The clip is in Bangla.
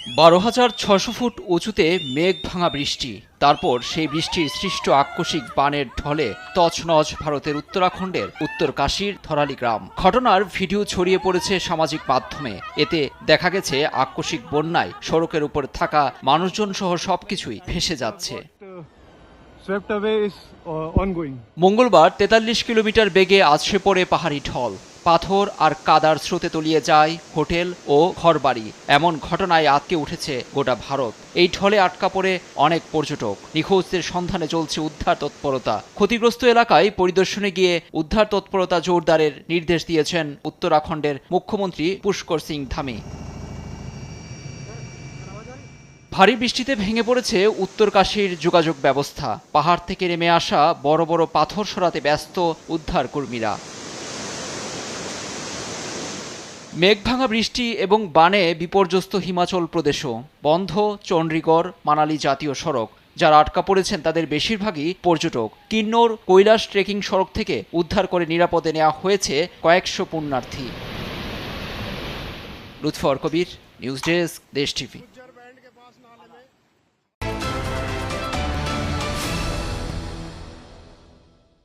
12,600 ফুট উঁচুতে মেঘ ভাঙা বৃষ্টি, তারপর সেই বৃষ্টির সৃষ্ট আকস্মিক বানের ঢলে তছনছ ভারতের উত্তরাখণ্ডের উত্তর কাশীর ধরালি গ্রাম। ঘটনার ভিডিও ছড়িয়ে পড়েছে সামাজিক মাধ্যমে। এতে দেখা গেছে আকস্মিক বন্যায় সড়কের উপর থাকা মানুষজন সহ সবকিছুই ভেসে যাচ্ছে। মঙ্গলবার 43 কিলোমিটার বেগে আছড়ে পড়ে পাহাড়ি ঢল, পাথর আর কাদার স্রোতে তলিয়ে যায় হোটেল ও ঘরবাড়ি। এমন ঘটনায় আটকে উঠেছে গোটা ভারত। এই ঢলে আটকা পড়ে অনেক পর্যটক। নিখোঁজদের সন্ধানে চলছে উদ্ধার তৎপরতা। ক্ষতিগ্রস্ত এলাকায় পরিদর্শনে গিয়ে উদ্ধার তৎপরতা জোরদারের নির্দেশ দিয়েছেন উত্তরাখণ্ডের মুখ্যমন্ত্রী পুষ্কর সিং ধামি। ভারী বৃষ্টিতে ভেঙে পড়েছে উত্তরকাশীর যোগাযোগ ব্যবস্থা। পাহাড় থেকে নেমে আসা বড় বড় পাথর সরাতে ব্যস্ত উদ্ধার কর্মীরা। মেঘভাঙা বৃষ্টি এবং বানে বিপর্যস্ত হিমাচল প্রদেশও। বন্ধ চণ্ডীগড় মানালি জাতীয় সড়ক। যারা আটকা পড়েছেন তাদের বেশিরভাগই পর্যটক। কিন্নৌর কৈলাস ট্রেকিং সড়ক থেকে উদ্ধার করে নিরাপদে নেওয়া হয়েছে কয়েকশো পুণ্যার্থী। লুৎফর কবির, নিউজ ডেস্ক, দেশ টিভি।